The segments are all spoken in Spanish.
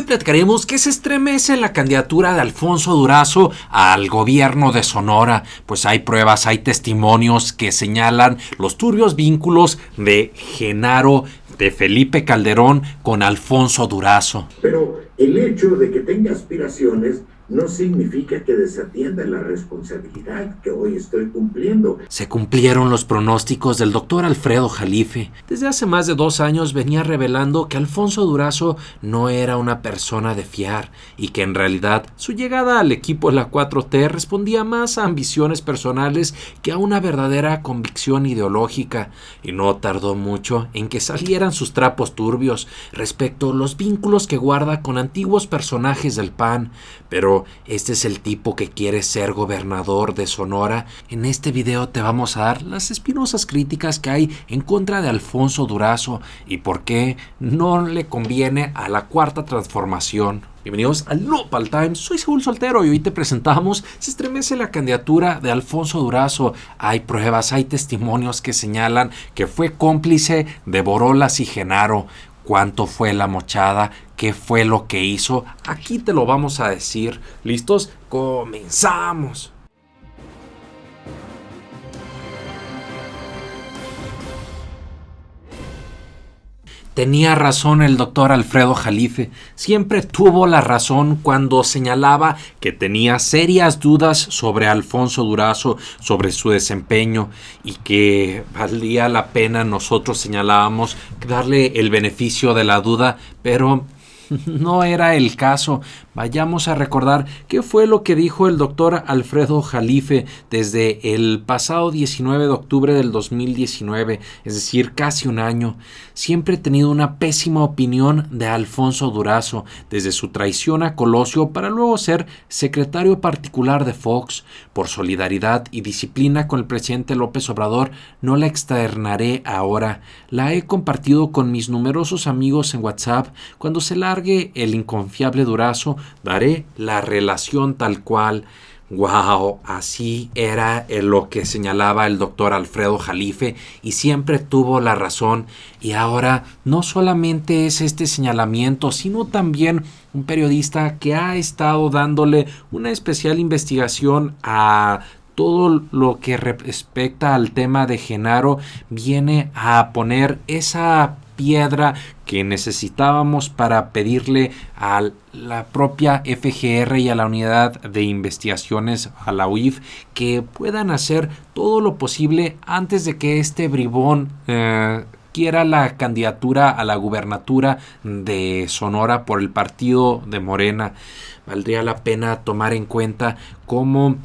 platicaremos que se estremece la candidatura de Alfonso Durazo al gobierno de Sonora, pues hay pruebas, hay testimonios que señalan los turbios vínculos de Genaro, de Felipe Calderón con Alfonso Durazo. Pero el hecho de que tenga aspiraciones no significa que desatienda la responsabilidad que hoy estoy cumpliendo. Se cumplieron los pronósticos del doctor Alfredo Jalife. Desde hace más de 2 años venía revelando que Alfonso Durazo no era una persona de fiar y que en realidad su llegada al equipo de la 4T respondía más a ambiciones personales que a una verdadera convicción ideológica. Y no tardó mucho en que salieran sus trapos turbios respecto a los vínculos que guarda con antiguos personajes del PAN. Pero este es el tipo que quiere ser gobernador de Sonora. En este video te vamos a dar las espinosas críticas que hay en contra de Alfonso Durazo y por qué no le conviene a la Cuarta Transformación. Bienvenidos al Nopal Times, soy Saúl Soltero y hoy te presentamos: se estremece la candidatura de Alfonso Durazo. Hay pruebas, hay testimonios que señalan que fue cómplice de Borolas y Genaro. ¿Cuánto fue la mochada? ¿Qué fue lo que hizo? Aquí te lo vamos a decir. ¿Listos? ¡Comenzamos! Tenía razón el doctor Alfredo Jalife. Siempre tuvo la razón cuando señalaba que tenía serias dudas sobre Alfonso Durazo, sobre su desempeño, y que valía la pena, nosotros señalábamos, darle el beneficio de la duda, pero no era el caso. Vayamos a recordar qué fue lo que dijo el doctor Alfredo Jalife desde el pasado 19 de octubre del 2019, es decir, casi un año. Siempre he tenido una pésima opinión de Alfonso Durazo, desde su traición a Colosio para luego ser secretario particular de Fox. Por solidaridad y disciplina con el presidente López Obrador, no la externaré ahora. La he compartido con mis numerosos amigos en WhatsApp. Cuando se largue el inconfiable Durazo, daré la relación tal cual. ¡Wow! Así era lo que señalaba el doctor Alfredo Jalife y siempre tuvo la razón. Y ahora no solamente es este señalamiento, sino también un periodista que ha estado dándole una especial investigación a todo lo que respecta al tema de Genaro, viene a poner esa piedra que necesitábamos para pedirle a la propia FGR y a la unidad de investigaciones, a la UIF, que puedan hacer todo lo posible antes de que este bribón quiera la candidatura a la gubernatura de Sonora por el partido de Morena. Valdría la pena tomar en cuenta cómo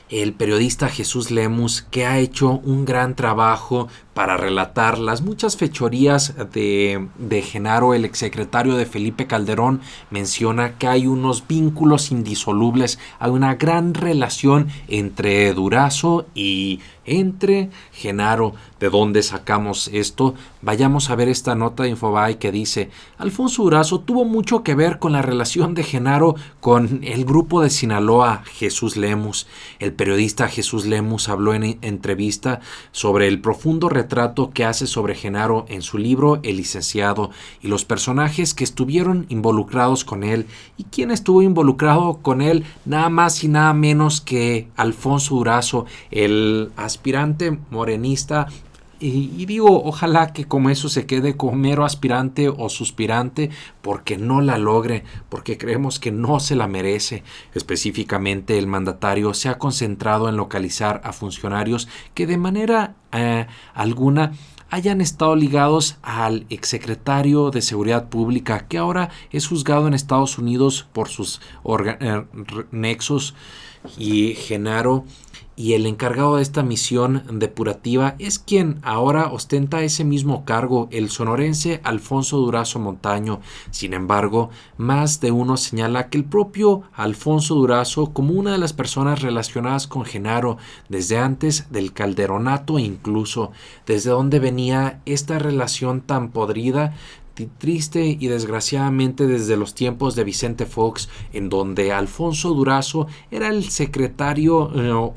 el periodista Jesús Lemus, que ha hecho un gran trabajo para relatar las muchas fechorías de Genaro, el exsecretario de Felipe Calderón, menciona que hay unos vínculos indisolubles, hay una gran relación entre Durazo y entre Genaro. ¿De dónde sacamos esto? Vayamos a ver esta nota de Infobae que dice: Alfonso Durazo tuvo mucho que ver con la relación de Genaro con el grupo de Sinaloa. Jesús Lemus. El periodista Jesús Lemus habló en entrevista sobre el profundo retrato que hace sobre Genaro en su libro El Licenciado y los personajes que estuvieron involucrados con él. ¿Y quién estuvo involucrado con él? Nada más y nada menos que Alfonso Durazo, el aspirante morenista. Y digo, ojalá que como eso se quede como mero aspirante o suspirante, porque no la logre, porque creemos que no se la merece. Específicamente, el mandatario se ha concentrado en localizar a funcionarios que de manera alguna hayan estado ligados al exsecretario de Seguridad Pública, que ahora es juzgado en Estados Unidos por sus nexos, y Genaro, y el encargado de esta misión depurativa es quien ahora ostenta ese mismo cargo, el sonorense Alfonso Durazo Montaño. Sin embargo, más de uno señala que el propio Alfonso Durazo, como una de las personas relacionadas con Genaro desde antes del calderonato, incluso desde donde venía esta relación tan podrida, triste y desgraciadamente desde los tiempos de Vicente Fox, en donde Alfonso Durazo era el secretario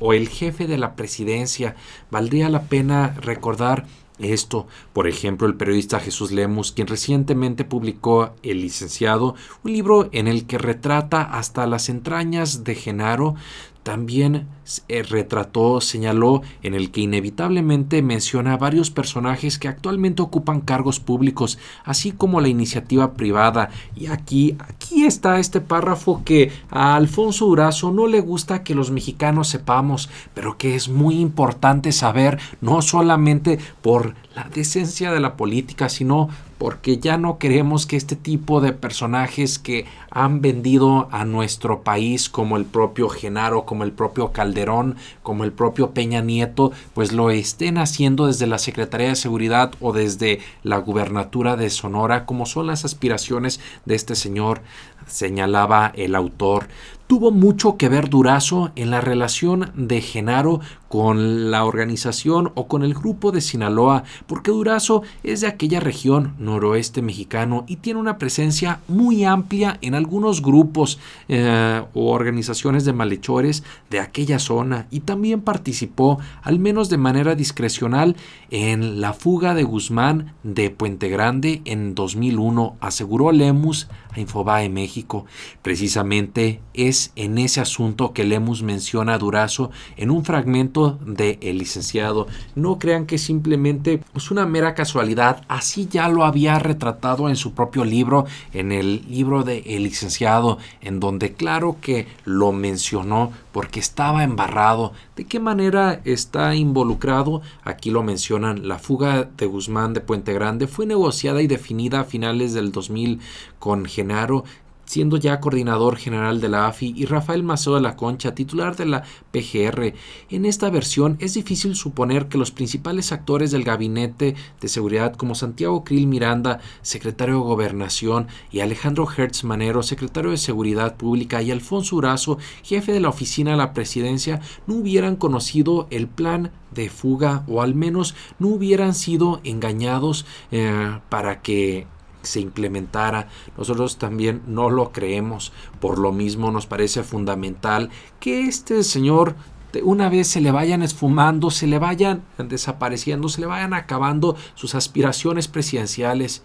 o el jefe de la presidencia. Valdría la pena recordar Esto, por ejemplo, el periodista Jesús Lemus, quien recientemente publicó El Licenciado, un libro en el que retrata hasta las entrañas de Genaro, también señaló en el que inevitablemente menciona a varios personajes que actualmente ocupan cargos públicos, así como la iniciativa privada. Y aquí está este párrafo que a Alfonso Durazo no le gusta que los mexicanos sepamos, pero que es muy importante saber, no solamente por la decencia de la política, sino porque ya no queremos que este tipo de personajes que han vendido a nuestro país, como el propio Genaro, como el propio Calderón, como el propio Peña Nieto, pues lo estén haciendo desde la Secretaría de Seguridad o desde la gubernatura de Sonora, como son las aspiraciones de este señor, señalaba el autor. Tuvo mucho que ver Durazo en la relación de Genaro con la organización o con el grupo de Sinaloa, porque Durazo es de aquella región noroeste mexicano y tiene una presencia muy amplia en algunos grupos o organizaciones de malhechores de aquella zona, y también participó, al menos de manera discrecional, en la fuga de Guzmán de Puente Grande en 2001, aseguró Lemus a Infobae México. Precisamente es en ese asunto que Lemus menciona a Durazo en un fragmento de El Licenciado. No crean que simplemente es una mera casualidad, así ya lo había retratado en su propio libro, en el libro de El Licenciado, en donde claro que lo mencionó porque estaba embarrado. ¿De qué manera está involucrado? Aquí lo mencionan. La fuga de Guzmán de Puente Grande fue negociada y definida a finales del 2000 con Genaro, siendo ya coordinador general de la AFI, y Rafael Maceo de la Concha, titular de la PGR. En esta versión es difícil suponer que los principales actores del gabinete de seguridad, como Santiago Krill Miranda, secretario de Gobernación, y Alejandro Hertz Manero, secretario de Seguridad Pública, y Alfonso Durazo, jefe de la oficina de la presidencia, no hubieran conocido el plan de fuga, o al menos no hubieran sido engañados para que se implementara. Nosotros también no lo creemos. Por lo mismo nos parece fundamental que este señor, una vez se le vayan esfumando, se le vayan desapareciendo, se le vayan acabando sus aspiraciones presidenciales,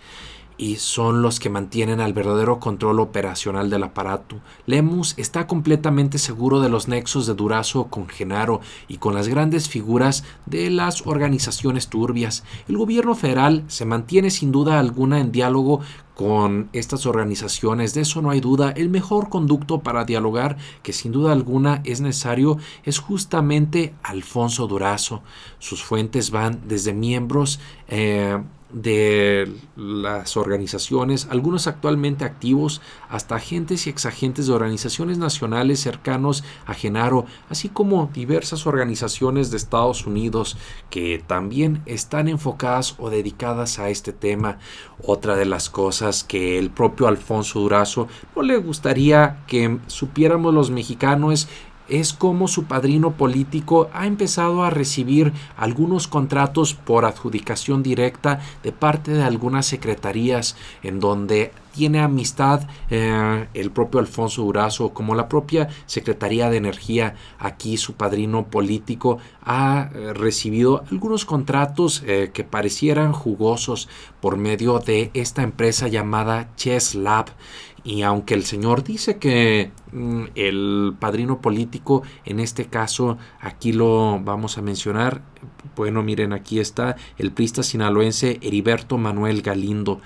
y son los que mantienen al verdadero control operacional del aparato. Lemus está completamente seguro de los nexos de Durazo con Genaro y con las grandes figuras de las organizaciones turbias. El gobierno federal se mantiene sin duda alguna en diálogo con estas organizaciones, de eso no hay duda. El mejor conducto para dialogar, que sin duda alguna es necesario, es justamente Alfonso Durazo. Sus fuentes van desde miembros de las organizaciones, algunos actualmente activos, hasta agentes y exagentes de organizaciones nacionales cercanos a Genaro, así como diversas organizaciones de Estados Unidos que también están enfocadas o dedicadas a este tema. Otra de las cosas que el propio Alfonso Durazo no le gustaría que supiéramos los mexicanos es cómo su padrino político ha empezado a recibir algunos contratos por adjudicación directa de parte de algunas secretarías, en donde tiene amistad el propio Alfonso Durazo, como la propia Secretaría de Energía. Aquí su padrino político ha recibido algunos contratos que parecieran jugosos por medio de esta empresa llamada Chess Lab. Y aunque el señor dice que el padrino político, en este caso, aquí lo vamos a mencionar, bueno, miren, aquí está el priista sinaloense Heriberto Manuel Galindo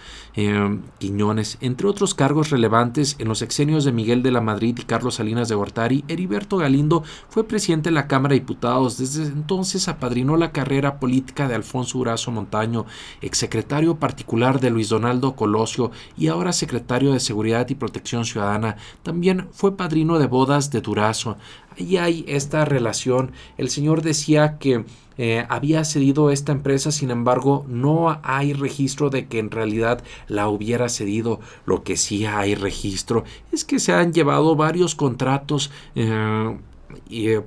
Quiñones. Entre otros cargos relevantes en los sexenios de Miguel de la Madrid y Carlos Salinas de Gortari, Heriberto Galindo fue presidente de la Cámara de Diputados. Desde entonces apadrinó la carrera política de Alfonso Durazo Montaño, exsecretario particular de Luis Donaldo Colosio y ahora secretario de Seguridad y Protección Ciudadana. También fue padrino de bodas de Durazo. Ahí hay esta relación. El señor decía que había cedido esta empresa, sin embargo no hay registro de que en realidad la hubiera cedido. Lo que sí hay registro es que se han llevado varios contratos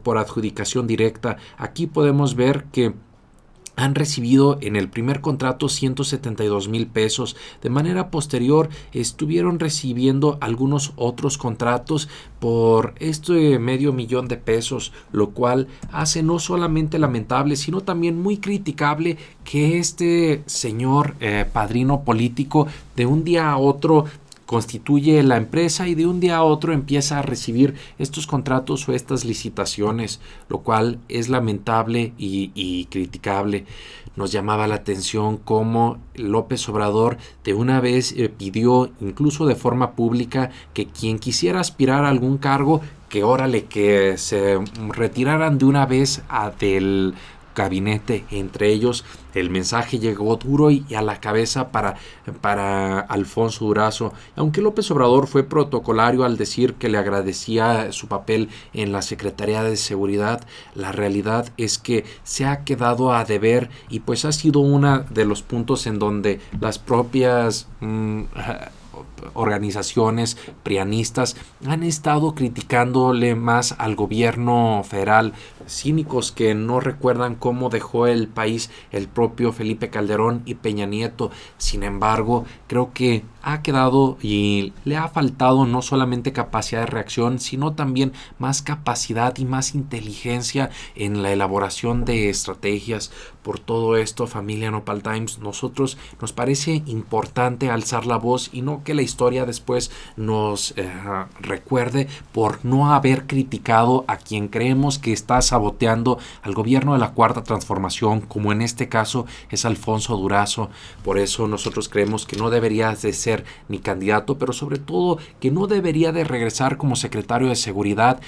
por adjudicación directa. Aquí podemos ver que han recibido en el primer contrato 172,000 pesos. De manera posterior estuvieron recibiendo algunos otros contratos por medio millón de pesos, lo cual hace no solamente lamentable, sino también muy criticable que este señor padrino político de un día a otro constituye la empresa y de un día a otro empieza a recibir estos contratos o estas licitaciones, lo cual es lamentable y criticable. Nos llamaba la atención cómo López Obrador de una vez pidió, incluso de forma pública, que quien quisiera aspirar a algún cargo, que se retiraran de una vez del gabinete. Entre ellos, el mensaje llegó duro y a la cabeza para Alfonso Durazo. Aunque López Obrador fue protocolario al decir que le agradecía su papel en la Secretaría de Seguridad, la realidad es que se ha quedado a deber y pues ha sido uno de los puntos en donde las propias organizaciones prianistas han estado criticándole más al gobierno federal, cínicos que no recuerdan cómo dejó el país el propio Felipe Calderón y Peña Nieto. Sin embargo, creo que ha quedado y le ha faltado no solamente capacidad de reacción, sino también más capacidad y más inteligencia en la elaboración de estrategias. Por todo esto, familia Nopal Times, nosotros nos parece importante alzar la voz y no que la historia después nos recuerde por no haber criticado a quien creemos que está saboteando al gobierno de la Cuarta Transformación, como en este caso es Alfonso Durazo. Por eso nosotros creemos que no debería de ser ni candidato, pero sobre todo que no debería de regresar como secretario de Seguridad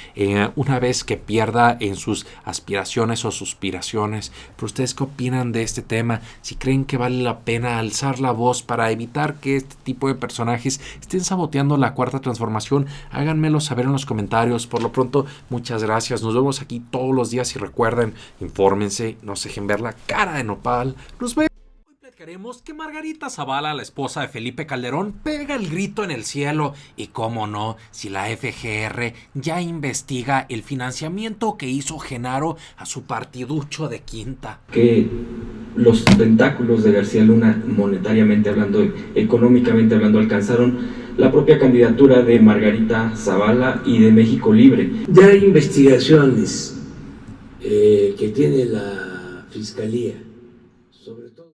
una vez que pierda en sus aspiraciones o suspiraciones. Pero ustedes, ¿qué opinan de este tema? Si creen que vale la pena alzar la voz para evitar que este tipo de personajes estén saboteando la Cuarta Transformación, háganmelo saber en los comentarios. Por lo pronto, muchas gracias. Nos vemos aquí todos los días y recuerden, infórmense, no se dejen ver la cara de Nopal. Nos vemos. Queremos que Margarita Zavala, la esposa de Felipe Calderón, pega el grito en el cielo. Y cómo no, si la FGR ya investiga el financiamiento que hizo Genaro a su partiducho de Quinta. Que los tentáculos de García Luna, monetariamente hablando, económicamente hablando, alcanzaron la propia candidatura de Margarita Zavala y de México Libre. Ya hay investigaciones que tiene la Fiscalía